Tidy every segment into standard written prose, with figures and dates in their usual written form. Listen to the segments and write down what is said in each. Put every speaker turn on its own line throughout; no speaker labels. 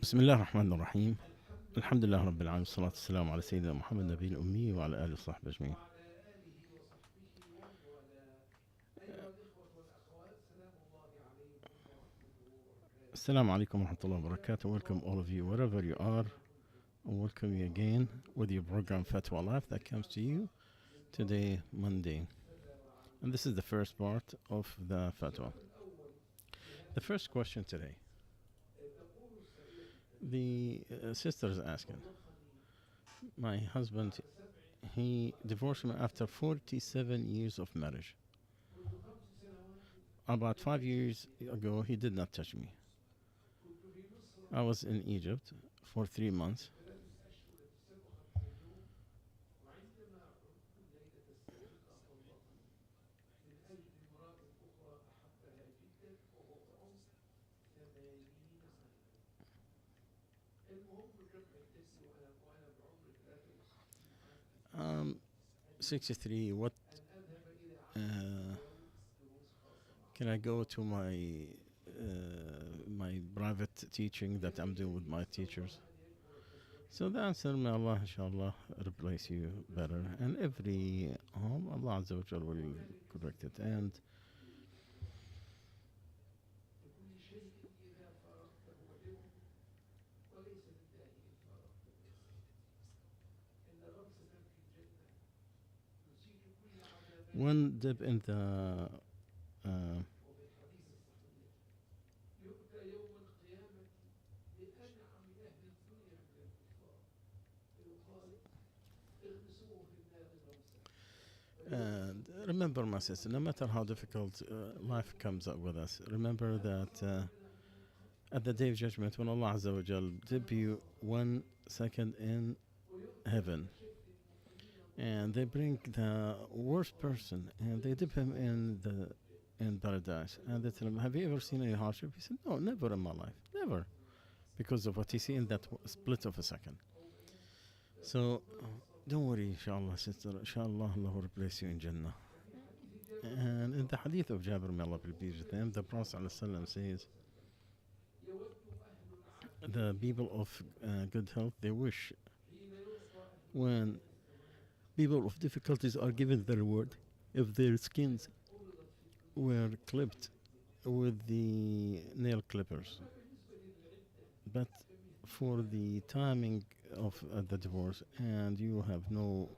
بسم الله الرحمن الرحيم. الحمد لله رب العالمين، والصلاة والسلام على سيدنا محمد النبي الأمي وعلى آله وصحبه أجمعين. Assalamu alaikum wa rahmatullahi wa barakatuh. Welcome all of you, wherever you are. Welcome you again with your program Fatwa Life that comes to you today, Monday. And this is the first part of the Fatwa. The first question today. The sister is asking, my husband, he divorced me after 47 years of marriage. About 5 years ago, he did not touch me. I was in Egypt for 3 months. Um, 63. What can I go to my private teaching that I'm doing with my teachers? So the answer, may Allah inshallah replace you better, and every home Allah Azza wa Jal will correct it. And one dip in the and remember, my sister, no matter how difficult life comes up with us, remember that at the day of judgment, when Allah Azza wa Jal dip you 1 second in heaven, and they bring the worst person and they dip him in paradise, and they tell him, have you ever seen any hardship? He said, no, never in my life, never, because of what he see in that split of a second. So don't worry, inshallah, sister, inshallah, Allah will replace you in Jannah. And in the hadith of Jabir, may Allah be pleased with him, the Prophet ﷺ says, the people of good health, they wish when people of difficulties are given the reward if their skins were clipped with the nail clippers. But for the timing of the divorce, and you have no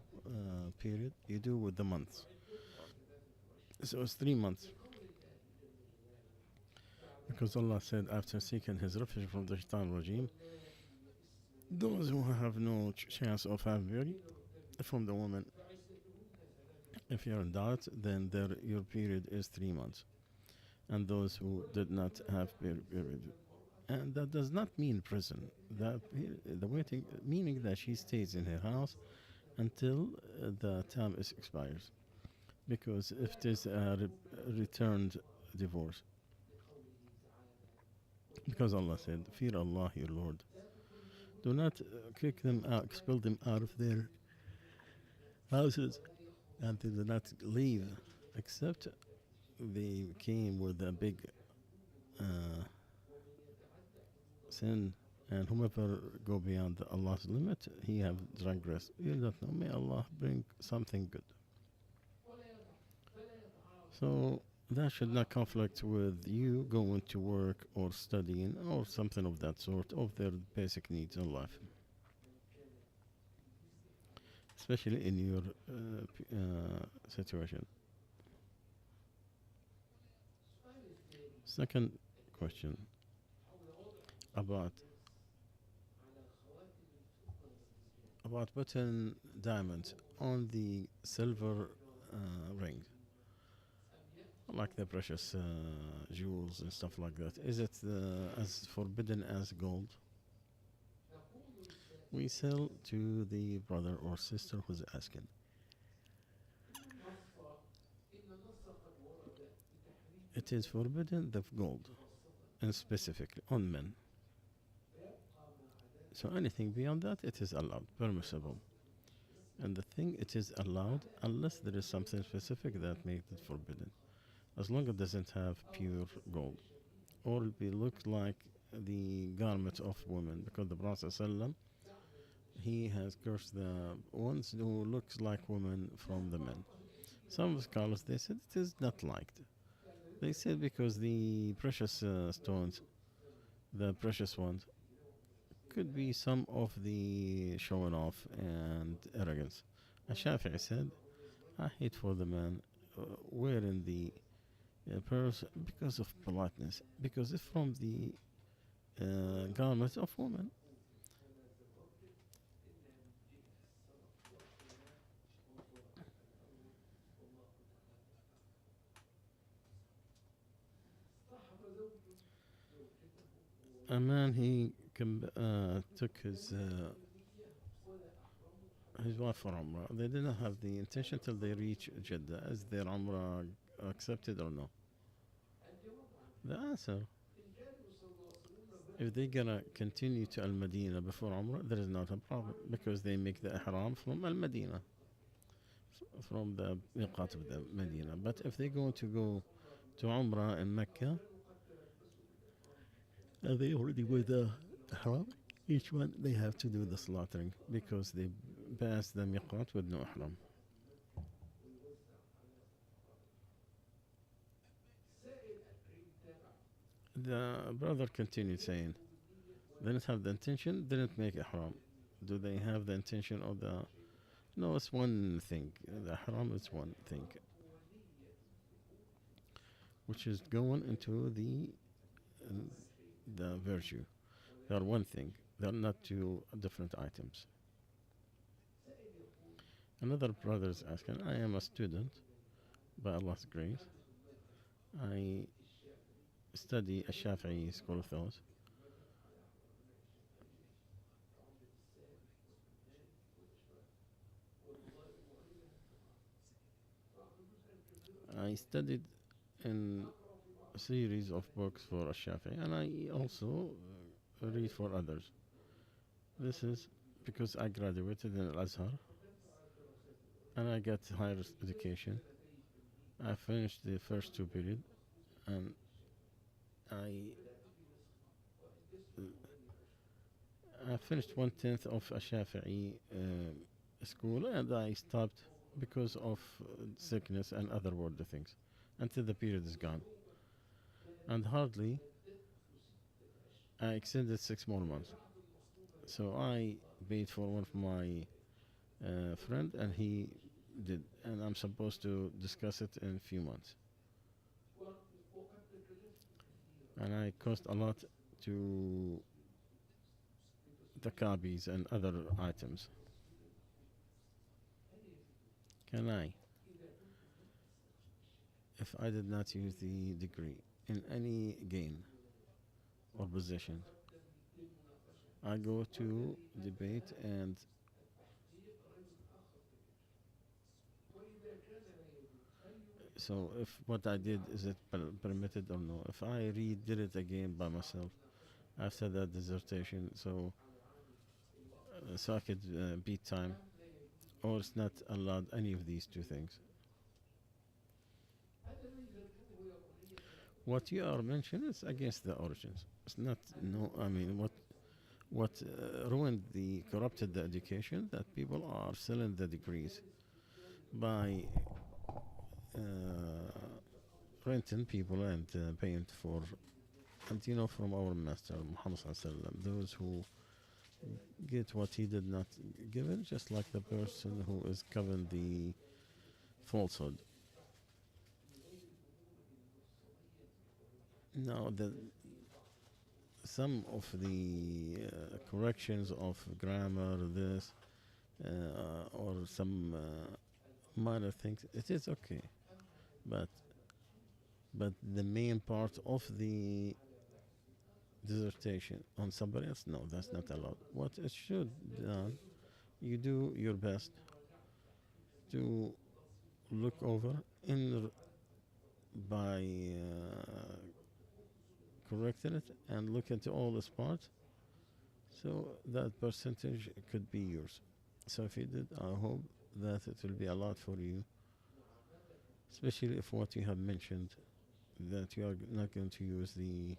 period, you do with the months. So it's 3 months. Because Allah said, after seeking His refuge from the shaitan regime, those who have no chance of having baby from the woman, if you're in doubt, then your period is 3 months. And those who did not have period, and that does not mean prison. That the waiting, meaning that she stays in her house until the time expires. Because if it is a returned divorce, because Allah said, fear Allah your Lord. Do not kick them out, expel them out of their houses, and they do not leave, except they came with a big sin, and whomever go beyond Allah's limit, he have transgressed. You don't know. May Allah bring something good. So that should not conflict with you going to work or studying or something of that sort, of their basic needs in life, especially in your situation. Second question about putting diamonds on the silver ring, like the precious jewels and stuff like that. Is it as forbidden as gold? We sell to the brother or sister who's asking. It is forbidden, the gold, and specifically on men. So anything beyond that, it is allowed, permissible. And the thing, it is allowed unless there is something specific that makes it forbidden. As long as it doesn't have pure gold. or be look like the garment of women, because the Prophet ﷺ, he has cursed the ones who looks like women from the men. Some scholars they said it is not liked. They said because the precious stones, the precious ones, could be some of the showing off and arrogance. Shafi'i said, I hate for the man wearing the pearls because of politeness, because it's from the garments of women. A man he took his wife for Umrah. They didn't have the intention till they reach Jeddah. Is their Umrah accepted or no? The answer, if they gonna continue to Al Medina before Umrah, there is not a problem because they make the Ihram from Al Medina, from the miqat of the Medina. But if they're going to go to Umrah in Mecca, and they already with the Ihram, each one they have to do the slaughtering because they pass the miqat with no Ihram. The brother continued saying, didn't have the intention, didn't make Ihram. Do they have the intention of the. No, it's one thing. The Ihram is one thing, which is going into the virtue. They are one thing. They are not two different items. Another brother is asking, I am a student, by Allah's grace. I study a Shafi'i school of thought. I studied in a series of books for a Shafi'i, and I also read for others. This is because I graduated in Al Azhar and I got higher education. I finished the first two periods and I I finished 1/10 of a Shafi'i school and I stopped because of sickness and other worldly things until the period is gone. And hardly I extended 6 more months. So I paid for one of my friend and he did, and I'm supposed to discuss it in a few months. And I cost a lot to the copies and other items. Can I, if I did not use the degree in any gain or position, I go to debate and so if what I did is it permitted or no? If I redid it again by myself after that dissertation, so I could beat time, or it's not allowed any of these two things. What you are mentioning is against the origins. It's not no. I mean, what ruined the corrupted the education that people are selling the degrees by renting people and paying for. And from our master Muhammad Sallallahu Alaihi Wasallam, those who get what he did not give it, just like the person who is covering the falsehood. Now, some of the corrections of grammar, this, or some minor things, it is okay. But the main part of the dissertation on somebody else, no, that's not allowed. What it should done, you do your best to look over in by correcting it and look into all its parts, so that percentage could be yours. So if you did, I hope that it will be a lot for you, especially if what you have mentioned, that you are not going to use the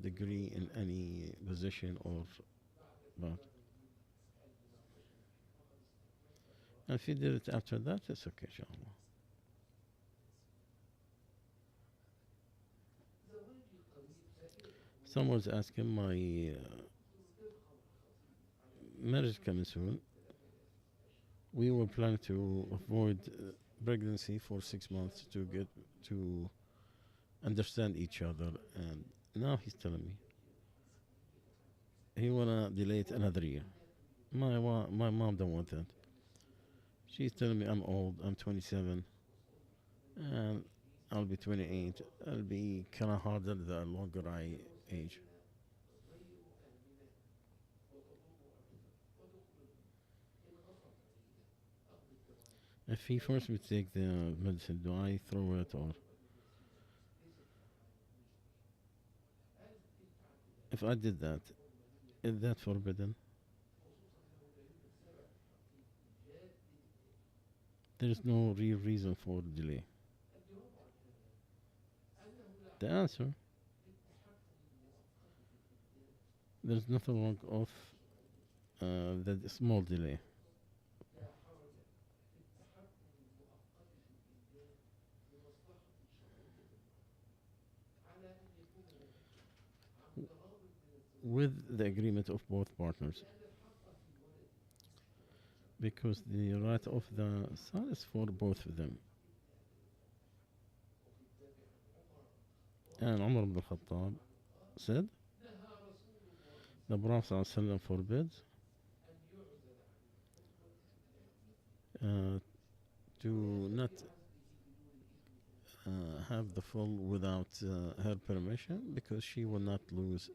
degree in any position or but if you did it after that, it's okay, inshallah. Someone's asking my marriage coming soon. We were planning to avoid pregnancy for 6 months to get to understand each other, and now he's telling me he wanna delay it another year. My mom don't want that. She's telling me I'm old. I'm 27, and I'll be 28. I'll be kind of harder the longer I age. If he forced me to take the medicine, do I throw it, or if I did that, is that forbidden? There is no real reason for delay. The answer, there's nothing wrong of the small delay. With the agreement of both partners, because the right of the son is for both of them. And Umar ibn al-Khattab said, the Prophet ﷺ forbids to not have the full without her permission, because she will not lose.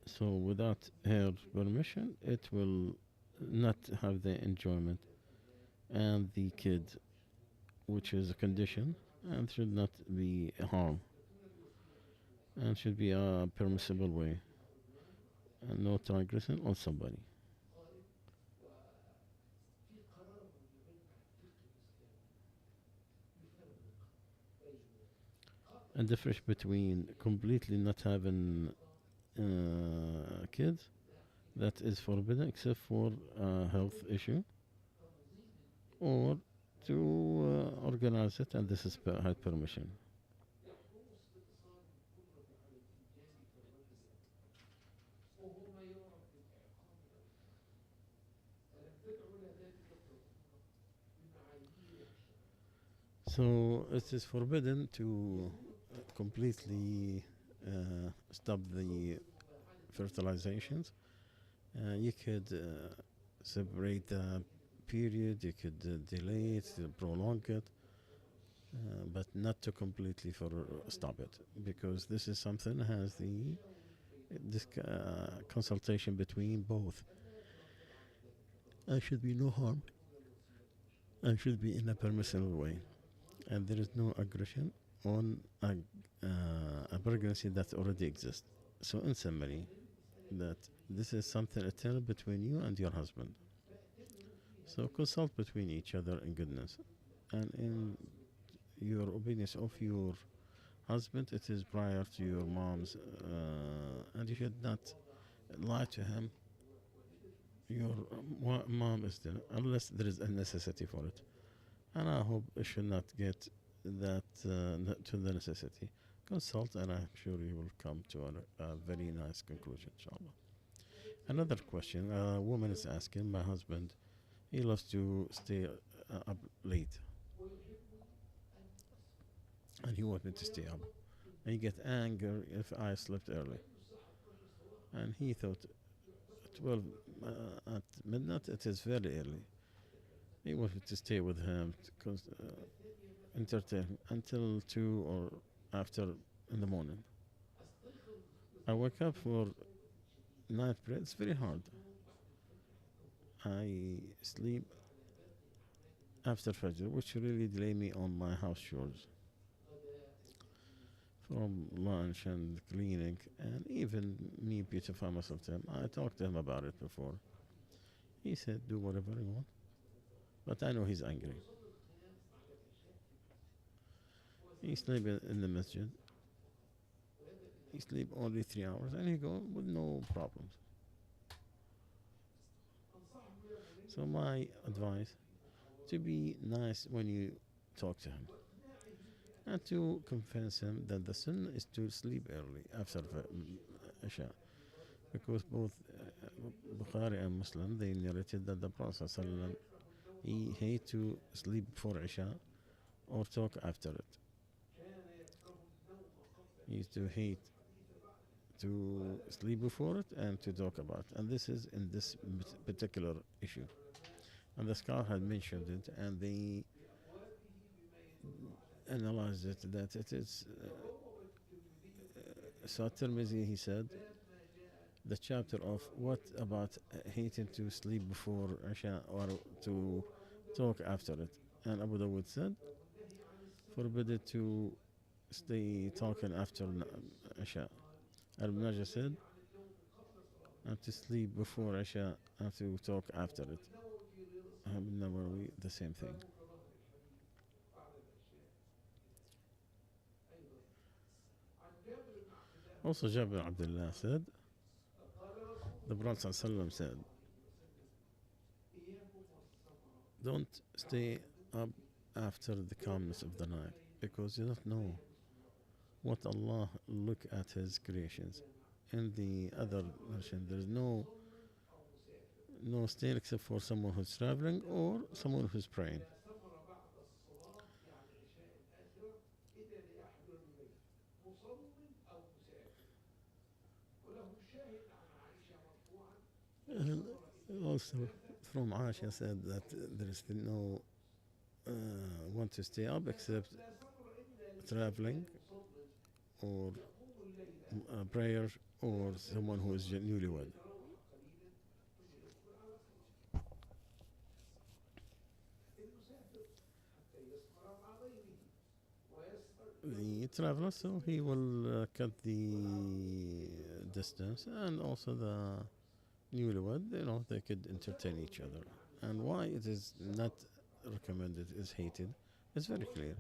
So without her permission, it will not have the enjoyment, and the kid, which is a condition, and should not be harm, and should be a permissible way, and no transgression on somebody. And difference between completely not having kids, that is forbidden except for health issue, or to organize it, and this is had permission. So it is forbidden to completely stop the fertilizations. You could separate the period, you could delay it, prolong it, but not to completely for stop it, because this is something has the this consultation between both. There should be no harm, and should be in a permissible way, and there is no aggression on a pregnancy that already exists. So in summary, that this is something eternal between you and your husband. So consult between each other in goodness, and in your obedience of your husband, it is prior to your mom's, and you should not lie to him. Your mom is there unless there is a necessity for it, and I hope it should not get that to the necessity. Consult, and I'm sure you will come to a very nice conclusion, inshallah. Another question: a woman is asking, my husband, he loves to stay up late, and he wants me to stay up. And he get angry if I slept early, and he thought 12 at midnight it is very early. He wants me to stay with him to entertain him until 2 or after in the morning. I wake up for night prayer. It's very hard. I sleep after Fajr, which really delay me on my house chores, from lunch and cleaning, and even me beautify myself to him. I talked to him about it before. He said, do whatever you want, but I know he's angry. He sleep in the masjid. He sleep only 3 hours and he go with no problems. So my advice, to be nice when you talk to him and to convince him that the sunnah is to sleep early after Isha, because both Bukhari and Muslim, they narrated that the Prophet ﷺ, he hate to sleep before Isha or talk after it. He used to hate to sleep before it and to talk about it. And this is in this particular issue. And the scholar had mentioned it, and they analyzed it that it is. So at Tirmizi, he said, the chapter of what about hating to sleep before Isha or to talk after it. And Abu Dawud said, forbidden to stay talking after Isha. Ibn Majah said, and to sleep before Isha and to talk after it. Ibn Nawawi, the same thing. Also, Jabir Abdullah said, the Prophet ﷺ said, don't stay up after the calmness of the night, because you don't know what Allah look at His creations. In the other version, there is no stay except for someone who's traveling or someone who's praying. Also, from Aisha said that there is no want to stay up except traveling or prayer or someone who is newlywed. The traveler, so he will cut the distance, and also the newlywed, they could entertain each other. And why it is not recommended, is hated, is very clear.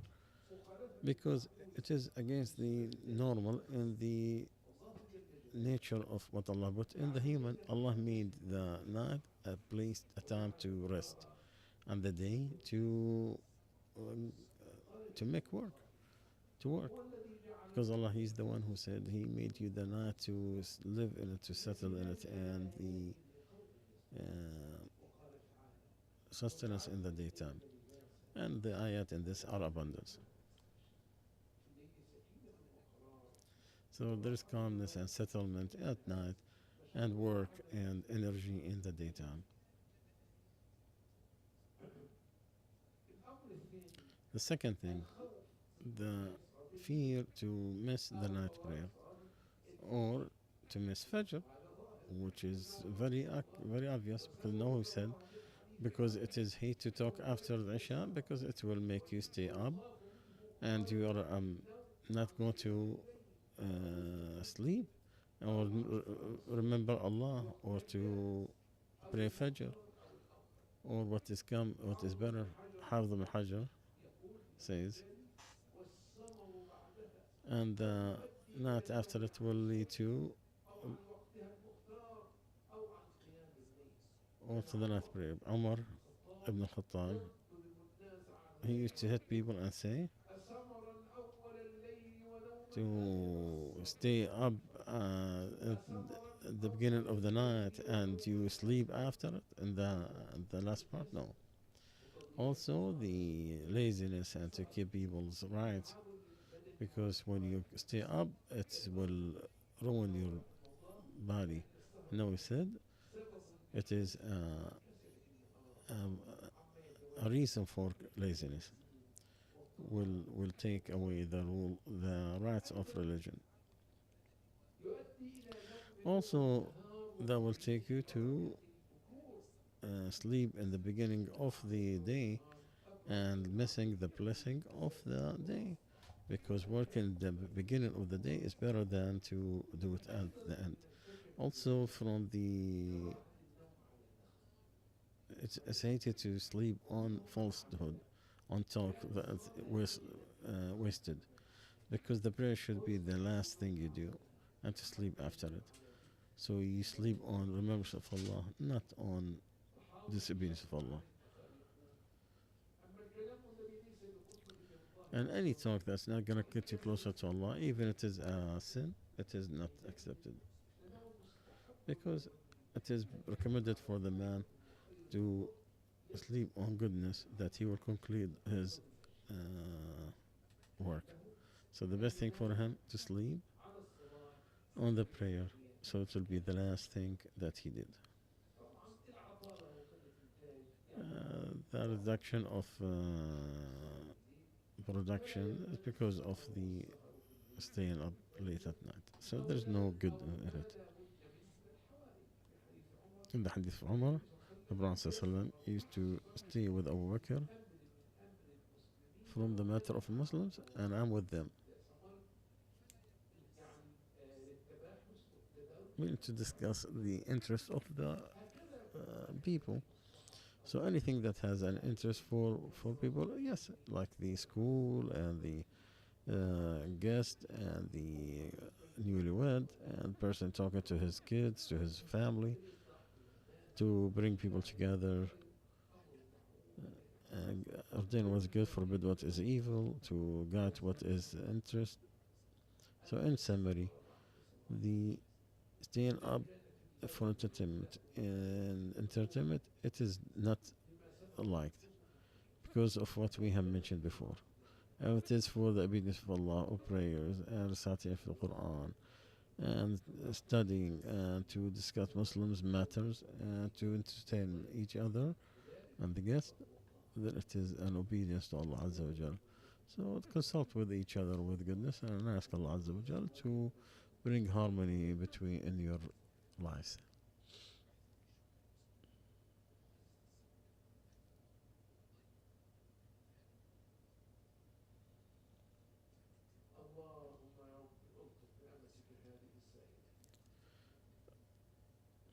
Because it is against the normal and the nature of what Allah put in the human. Allah made the night a place, a time to rest, and the day to make work, to work. Because Allah, He's the one who said He made you the night to live in it, to settle in it, and the sustenance in the daytime. And the ayat in this are abundance. So there's calmness and settlement at night, and work and energy in the daytime. The second thing, the fear to miss the night prayer or to miss Fajr, which is very obvious, because no one said, because it is hate to talk after the Isha, because it will make you stay up and you are not going to sleep or remember Allah or to pray Fajr, or what is better. Hafidh ibn Hajar says, and the night after it will lead to also the night prayer. Umar ibn Khattab, he used to hit people and say to stay up at the beginning of the night and you sleep after it in the last part. No. Also the laziness and to keep people's rights, because when you stay up it will ruin your body. No, he said it is a reason for laziness. Will take away the rights of religion. Also, that will take you to sleep in the beginning of the day and missing the blessing of the day, because working the beginning of the day is better than to do it at the end. Also, from the it's hated to sleep on falsehood, on talk that was wasted. because the prayer should be the last thing you do, and to sleep after it. So you sleep on remembrance of Allah, not on disobedience of Allah. And any talk that's not gonna get you closer to Allah, even if it is a sin, it is not accepted. Because it is recommended for the man to sleep on goodness that he will conclude his work. So the best thing for him to sleep on the prayer. So it will be the last thing that he did. The reduction of production is because of the staying up late at night. So there's no good in it. In the hadith of Umar, the Prophet ﷺ used to stay with Abu Bakr from the matter of Muslims, and I'm with them. We need to discuss the interest of the people. So anything that has an interest for people, yes, like the school and the guest and the newlywed and person talking to his kids, to his family, to bring people together. And ordain what's good, forbid what is evil, to guide what is interest. So in summary, the staying up for entertainment and entertainment, it is not liked because of what we have mentioned before. And it is for the obedience of Allah or prayers and reciting of the Quran and studying and to discuss Muslims matters and to entertain each other and the guests, then it is an obedience to Allah Azza wa Jal. So consult with each other with goodness and ask Allah Azza wa Jal to bring harmony between in your lives.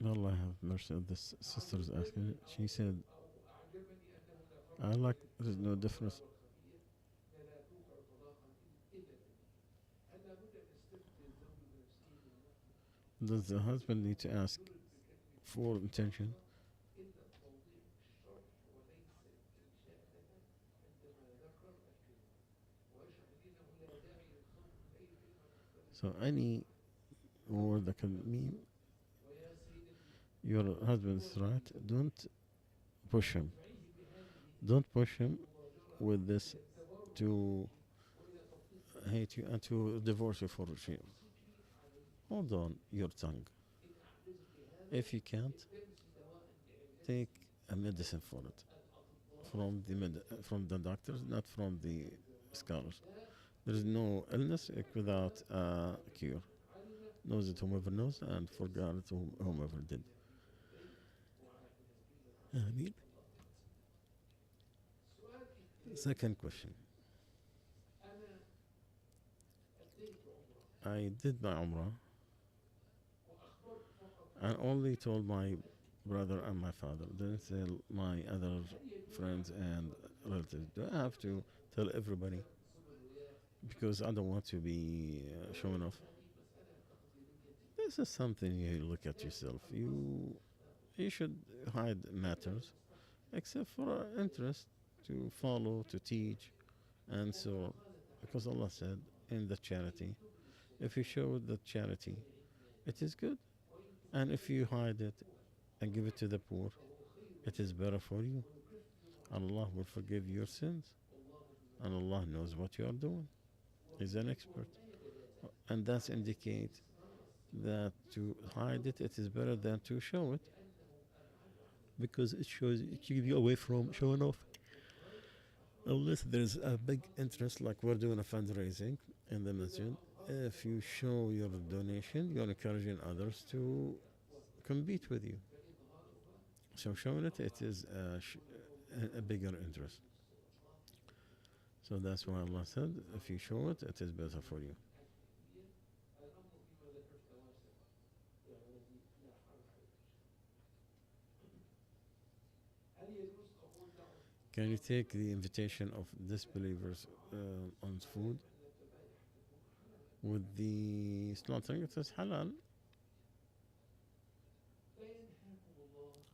May Allah have mercy on this sister's asking. She said, I like there's no difference. Does the husband need to ask for intention? So any word that can mean your husband's right, don't push him. Don't push him with this to hate you and to divorce you for shame. Hold on your tongue. If you can't, take a medicine for it from the doctors, not from the scholars. There is no illness without a cure. Knows it whomever knows, and forgot it whomever did. Ameen. Second question. I did my Umrah and only told my brother and my father. Didn't tell my other friends and relatives. Do I have to tell everybody? Because I don't want to be showing off. This is something you look at yourself. You should hide matters, except for interest to follow, to teach, and so on. Because Allah said in the charity, if you show the charity, it is good. And if you hide it and give it to the poor, it is better for you. Allah will forgive your sins. And Allah knows what you are doing. He's an expert. And that indicates that to hide it, it is better than to show it. Because it keeps you away from showing off. Unless there's a big interest, like we're doing a fundraising in the masjid, if you show your donation, you're encouraging others to compete with you. So showing it, it is a bigger interest. So that's why Allah said, if you show it, it is better for you. Can you take the invitation of disbelievers on food? with the slaughtering, it is halal.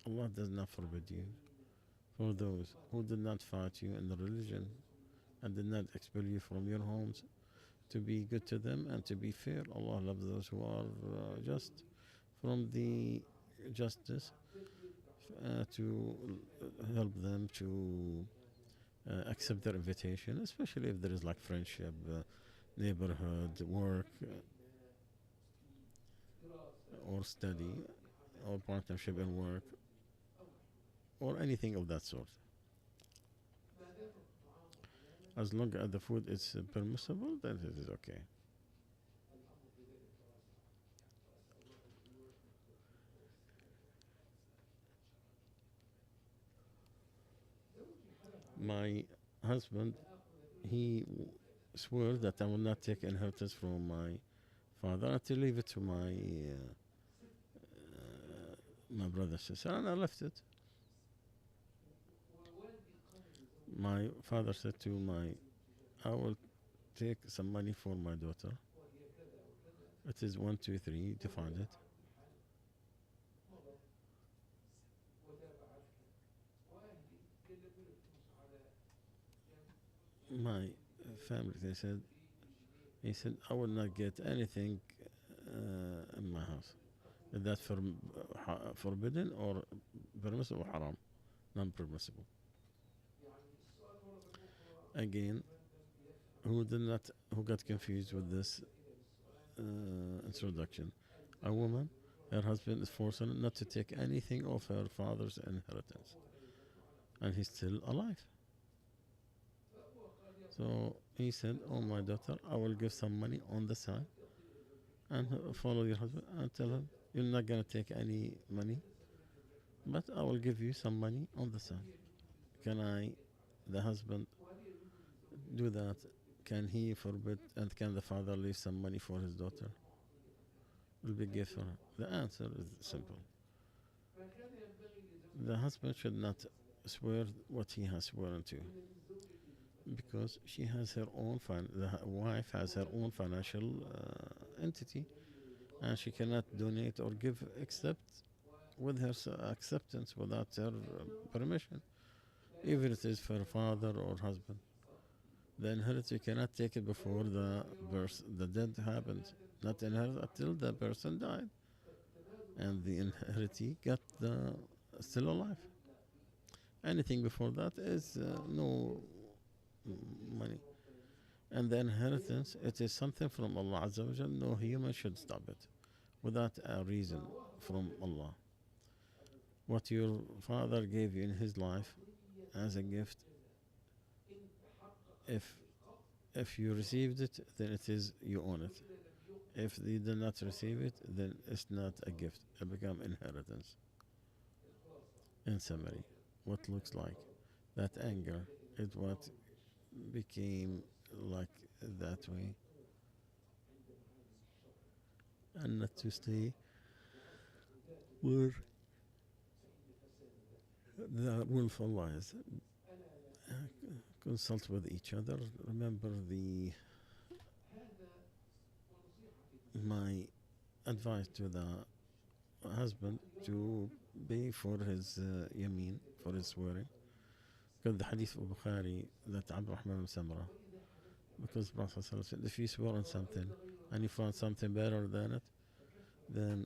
Allah does not forbid you. For those who did not fight you in the religion and did not expel you from your homes, to be good to them and to be fair. Allah loves those who are just. From the justice to help them to accept their invitation, especially if there is like friendship, neighborhood, work, or study, or partnership in work, or anything of that sort. As long as the food is permissible, then it is okay. My husband, he swore that I will not take inheritance from my father and to leave it to my brother sister, and I left it. My father said to my, I will take some money for my daughter. It is 1, 2, 3, defined it. My family, they said, he said, I will not get anything in my house. Is that forbidden or permissible or haram? Non-permissible. Again, who got confused with this introduction? A woman, her husband is forcing her not to take anything of her father's inheritance, and he's still alive. So he said, "Oh, my daughter, I will give some money on the side, and follow your husband and tell him you're not gonna take any money, but I will give you some money on the side." Can the husband, do that? Can he forbid, and can the father leave some money for his daughter? Will be gift for her. The answer is simple. The husband should not swear what he has sworn to, because she has her own the wife has her own financial entity, and she cannot donate or give except with her acceptance, without her permission, even if it is for her father or husband. The inheritance, you cannot take it before the death happened. Not inherit until the person died, and the inheritee got still alive. Anything before that is no money. And the inheritance, it is something from Allah Azza wa Jal. No human should stop it without a reason from Allah. What your father gave you in his life as a gift, if you received it, then it is, you own it. If you did not receive it, then it's not a gift. It becomes inheritance. In summary, what looks like that anger is what became like that way, and not to stay where the will of Allah is. Consult with each other. Remember my advice to the husband to pay for his yameen, for his swearing. Because the hadith of Bukhari that Abdurrahman ibn Samra, because Prophet said, if you swear on something and you find something better than it, then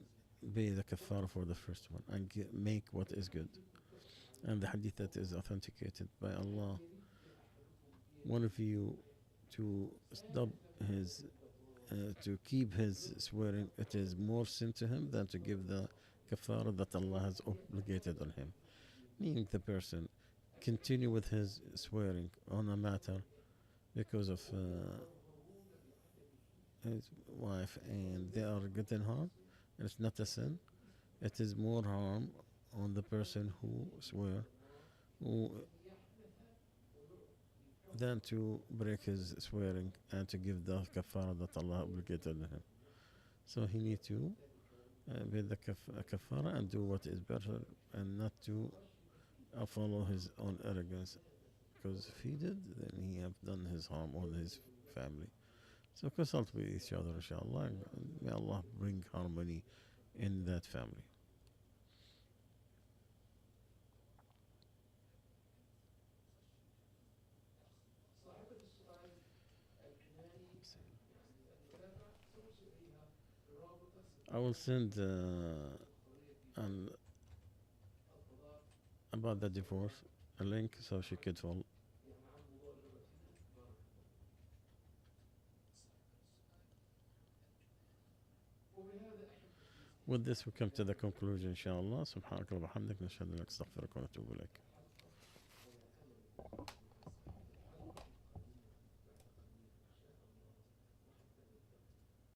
pay the kafara for the first one and make what is good. And the hadith that is authenticated by Allah, one of you to stop his to keep his swearing, it is more sin to him than to give the kafara that Allah has obligated on him. Meaning the person continue with his swearing on a matter because of his wife, and they are getting harm, and it's not a sin. It is more harm on the person who swear, who, than to break his swearing and to give the kafara that Allah obligated on him. So he need to pay the kafara and do what is better, and not to follow his own arrogance. Because if he did, then he have done his harm on his family. So consult with each other, inshallah. And may Allah bring harmony in that family. I will send an about the divorce a link so she could follow. With this, we come to the conclusion, inshallah. سبحانك اللهم وبحمدك نشهد أن لا إله إلا أنت نستغفرك ونتوب إليك.